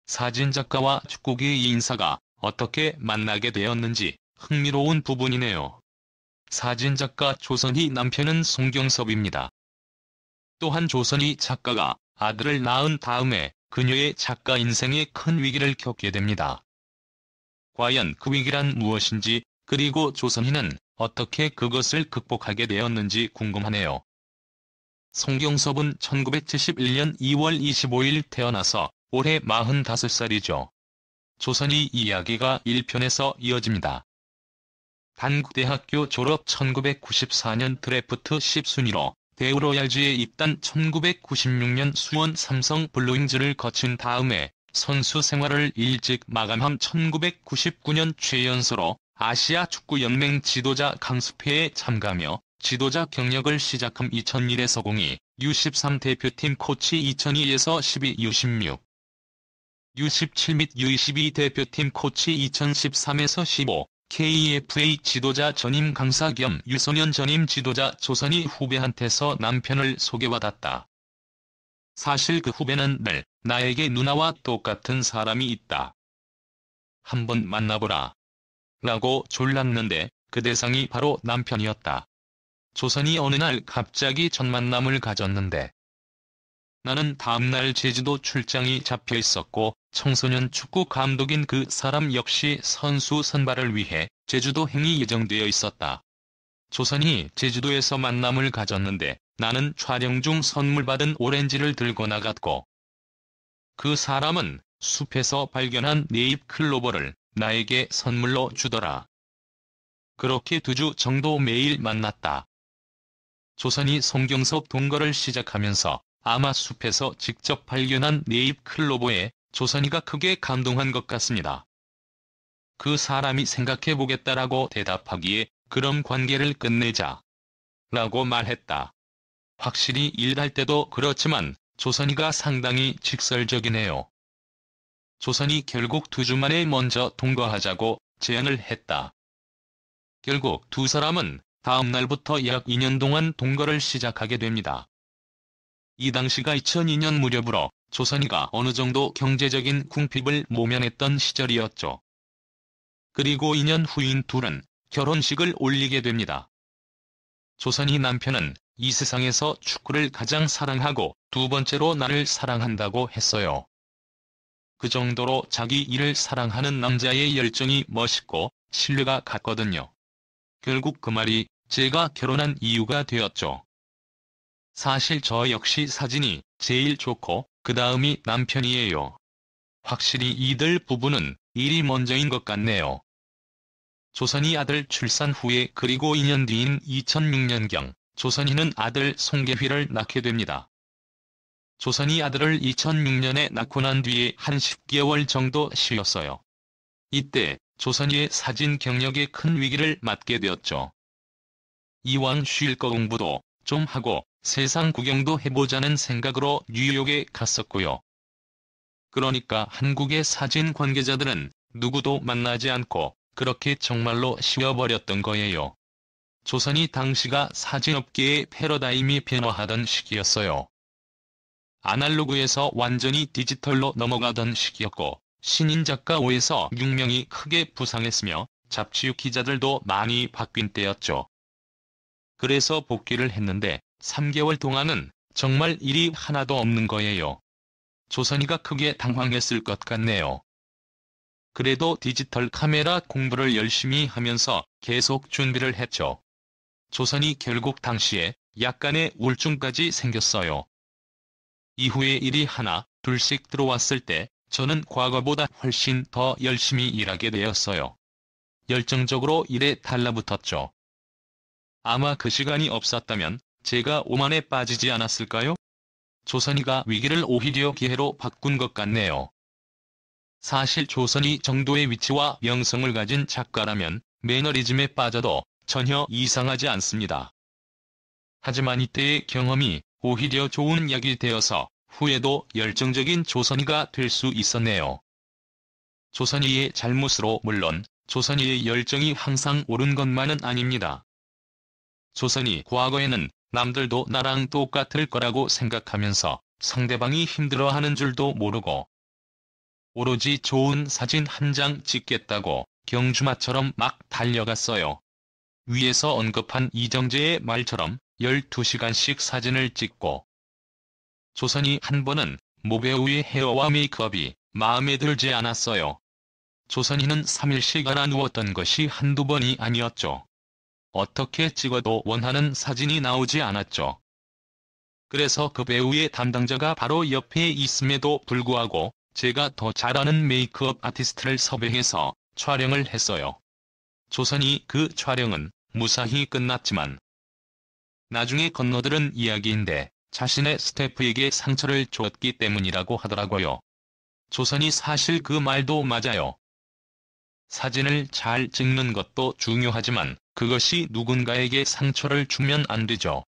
사진작가와 축구계의 인사가 어떻게 만나게 되었는지 흥미로운 부분이네요. 사진작가 조선희 남편은 송경섭입니다. 또한 조선희 작가가 아들을 낳은 다음에 그녀의 작가 인생에 큰 위기를 겪게 됩니다. 과연 그 위기란 무엇인지, 그리고 조선희는 어떻게 그것을 극복하게 되었는지 궁금하네요. 송경섭은 1971년 2월 25일 태어나서 올해 45살이죠. 조선희 이야기가 1편에서 이어집니다. 단국대학교 졸업 1994년 드래프트 10순위로 대우로얄즈에 입단 1996년 수원 삼성 블루윙즈를 거친 다음에 선수 생활을 일찍 마감한 1999년 최연소로 아시아 축구연맹 지도자 강습회에 참가하며 지도자 경력을 시작한 2001에서 02, U13 대표팀 코치 2002에서 12, U16, U17 및 U22 대표팀 코치 2013에서 15, KFA 지도자 전임 강사 겸 유소년 전임 지도자 조선희 후배한테서 남편을 소개받았다. 사실 그 후배는 늘 나에게 누나와 똑같은 사람이 있다. 한번 만나보라. 라고 졸랐는데 그 대상이 바로 남편이었다. 조선희 어느 날 갑자기 첫 만남을 가졌는데 나는 다음날 제주도 출장이 잡혀 있었고 청소년 축구 감독인 그 사람 역시 선수 선발을 위해 제주도 행이 예정되어 있었다. 조선희 제주도에서 만남을 가졌는데 나는 촬영 중 선물 받은 오렌지를 들고 나갔고 그 사람은 숲에서 발견한 네잎 클로버를 나에게 선물로 주더라. 그렇게 2주 정도 매일 만났다. 조선희 송경섭 동거를 시작하면서 아마 숲에서 직접 발견한 네잎 클로버에 조선희가 크게 감동한 것 같습니다. 그 사람이 생각해보겠다라고 대답하기에 그럼 관계를 끝내자. 라고 말했다. 확실히 일할 때도 그렇지만 조선희가 상당히 직설적이네요. 조선희 결국 2주 만에 먼저 동거하자고 제안을 했다. 결국 두 사람은 다음 날부터 약 2년 동안 동거를 시작하게 됩니다. 이 당시가 2002년 무렵으로 조선희가 어느 정도 경제적인 궁핍을 모면했던 시절이었죠. 그리고 2년 후인 둘은 결혼식을 올리게 됩니다. 조선희 남편은 이 세상에서 축구를 가장 사랑하고 두 번째로 나를 사랑한다고 했어요. 그 정도로 자기 일을 사랑하는 남자의 열정이 멋있고 신뢰가 갔거든요. 결국 그 말이 제가 결혼한 이유가 되었죠. 사실 저 역시 사진이 제일 좋고 그 다음이 남편이에요. 확실히 이들 부부는 일이 먼저인 것 같네요. 조선희 아들 출산 후에 그리고 2년 뒤인 2006년경 조선희는 아들 송계휘를 낳게 됩니다. 조선희 아들을 2006년에 낳고 난 뒤에 한 10개월 정도 쉬었어요. 이때 조선희의 사진 경력에 큰 위기를 맞게 되었죠. 이왕 쉴 거 공부도 좀 하고 세상 구경도 해보자는 생각으로 뉴욕에 갔었고요. 그러니까 한국의 사진 관계자들은 누구도 만나지 않고 그렇게 정말로 쉬어버렸던 거예요. 조선희 당시가 사진업계의 패러다임이 변화하던 시기였어요. 아날로그에서 완전히 디지털로 넘어가던 시기였고 신인 작가 5에서 6명이 크게 부상했으며 잡지 기자들도 많이 바뀐 때였죠. 그래서 복귀를 했는데 3개월 동안은 정말 일이 하나도 없는 거예요. 조선희가 크게 당황했을 것 같네요. 그래도 디지털 카메라 공부를 열심히 하면서 계속 준비를 했죠. 조선희 결국 당시에 약간의 우울증까지 생겼어요. 이후에 일이 하나, 둘씩 들어왔을 때 저는 과거보다 훨씬 더 열심히 일하게 되었어요. 열정적으로 일에 달라붙었죠. 아마 그 시간이 없었다면 제가 오만에 빠지지 않았을까요? 조선희가 위기를 오히려 기회로 바꾼 것 같네요. 사실 조선희 정도의 위치와 명성을 가진 작가라면 매너리즘에 빠져도 전혀 이상하지 않습니다. 하지만 이때의 경험이 오히려 좋은 약이 되어서 후에도 열정적인 조선희가 될 수 있었네요. 조선희의 잘못으로 물론 조선희의 열정이 항상 옳은 것만은 아닙니다. 조선희 과거에는 남들도 나랑 똑같을 거라고 생각하면서 상대방이 힘들어하는 줄도 모르고 오로지 좋은 사진 한 장 찍겠다고 경주마처럼 막 달려갔어요. 위에서 언급한 이정재의 말처럼 12시간씩 사진을 찍고, 조선이 한 번은 모배우의 헤어와 메이크업이 마음에 들지 않았어요. 조선이는 3일씩 알아누웠던 것이 한두 번이 아니었죠. 어떻게 찍어도 원하는 사진이 나오지 않았죠. 그래서 그 배우의 담당자가 바로 옆에 있음에도 불구하고 제가 더 잘하는 메이크업 아티스트를 섭외해서 촬영을 했어요. 조선이 그 촬영은 무사히 끝났지만, 나중에 건너들은 이야기인데 자신의 스태프에게 상처를 줬기 때문이라고 하더라고요. 조선이 사실 그 말도 맞아요. 사진을 잘 찍는 것도 중요하지만 그것이 누군가에게 상처를 주면 안 되죠.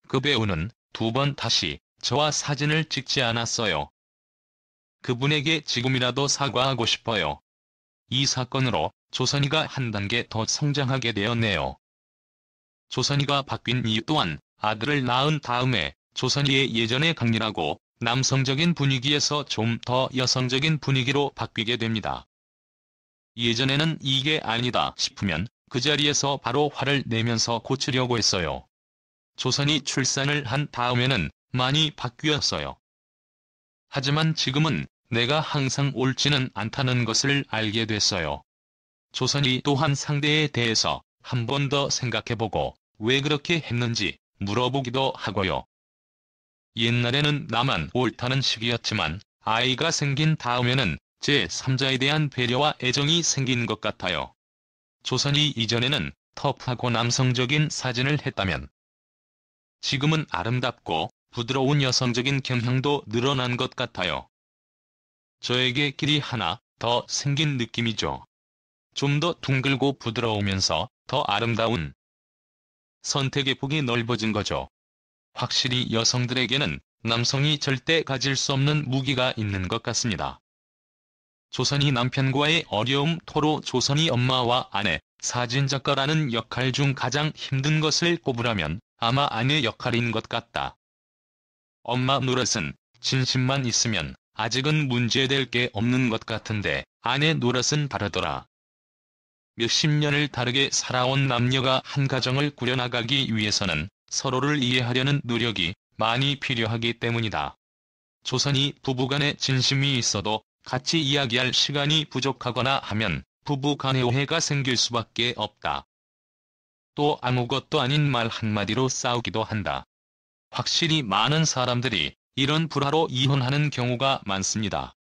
그 배우는 두 번 다시 저와 사진을 찍지 않았어요. 그분에게 지금이라도 사과하고 싶어요. 이 사건으로 조선이가 한 단계 더 성장하게 되었네요. 조선이가 바뀐 이유 또한 아들을 낳은 다음에 조선이의 예전의 강렬하고 남성적인 분위기에서 좀 더 여성적인 분위기로 바뀌게 됩니다. 예전에는 이게 아니다 싶으면 그 자리에서 바로 화를 내면서 고치려고 했어요. 조선이 출산을 한 다음에는 많이 바뀌었어요. 하지만 지금은 내가 항상 옳지는 않다는 것을 알게 됐어요. 조선이 또한 상대에 대해서 한 번 더 생각해보고 왜 그렇게 했는지 물어보기도 하고요. 옛날에는 나만 옳다는 식이었지만 아이가 생긴 다음에는 제3자에 대한 배려와 애정이 생긴 것 같아요. 조선이 이전에는 터프하고 남성적인 사진을 했다면 지금은 아름답고 부드러운 여성적인 경향도 늘어난 것 같아요. 저에게 길이 하나 더 생긴 느낌이죠. 좀 더 둥글고 부드러우면서 더 아름다운, 선택의 폭이 넓어진 거죠. 확실히 여성들에게는 남성이 절대 가질 수 없는 무기가 있는 것 같습니다. 조선이 남편과의 어려움 토로 조선이 엄마와 아내, 사진작가라는 역할 중 가장 힘든 것을 꼽으라면 아마 아내 역할인 것 같다. 엄마 노릇은 진심만 있으면 아직은 문제될 게 없는 것 같은데 아내 노릇은 다르더라. 몇십 년을 다르게 살아온 남녀가 한 가정을 꾸려나가기 위해서는 서로를 이해하려는 노력이 많이 필요하기 때문이다. 조선이 부부간에 진심이 있어도 같이 이야기할 시간이 부족하거나 하면 부부간에 오해가 생길 수밖에 없다. 또 아무것도 아닌 말 한마디로 싸우기도 한다. 확실히 많은 사람들이 이런 불화로 이혼하는 경우가 많습니다.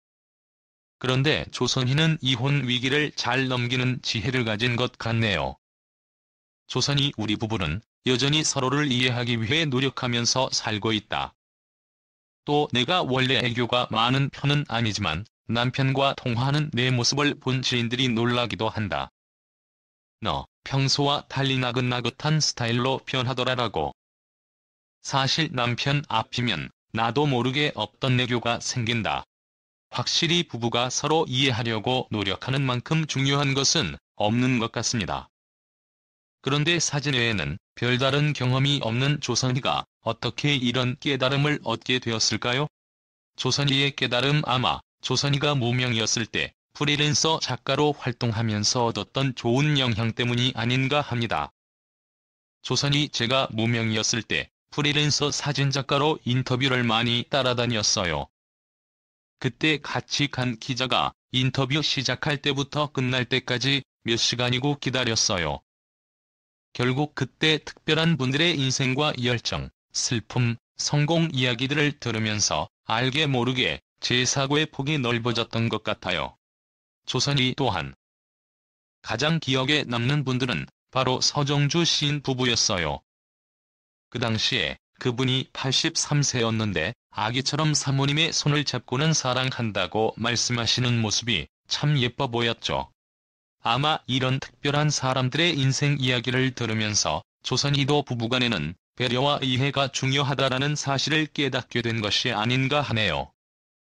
그런데 조선이는 이혼 위기를 잘 넘기는 지혜를 가진 것 같네요. 조선이 우리 부부는 여전히 서로를 이해하기 위해 노력하면서 살고 있다. 또 내가 원래 애교가 많은 편은 아니지만 남편과 통화하는 내 모습을 본 지인들이 놀라기도 한다. 너 평소와 달리 나긋나긋한 스타일로 변하더라라고. 사실 남편 앞이면 나도 모르게 없던 애교가 생긴다. 확실히 부부가 서로 이해하려고 노력하는 만큼 중요한 것은 없는 것 같습니다. 그런데 사진 외에는 별다른 경험이 없는 조선이가 어떻게 이런 깨달음을 얻게 되었을까요? 조선이의 깨달음 아마 조선이가 무명이었을 때 프리랜서 작가로 활동하면서 얻었던 좋은 영향 때문이 아닌가 합니다. 조선이 제가 무명이었을 때 프리랜서 사진작가로 인터뷰를 많이 따라다녔어요. 그때 같이 간 기자가 인터뷰 시작할 때부터 끝날 때까지 몇 시간이고 기다렸어요. 결국 그때 특별한 분들의 인생과 열정, 슬픔, 성공 이야기들을 들으면서 알게 모르게 제 사고의 폭이 넓어졌던 것 같아요. 조선이 또한 가장 기억에 남는 분들은 바로 서정주 시인 부부였어요. 그 당시에 그분이 83세였는데 아기처럼 사모님의 손을 잡고는 사랑한다고 말씀하시는 모습이 참 예뻐 보였죠. 아마 이런 특별한 사람들의 인생 이야기를 들으면서 조선이도 부부간에는 배려와 이해가 중요하다라는 사실을 깨닫게 된 것이 아닌가 하네요.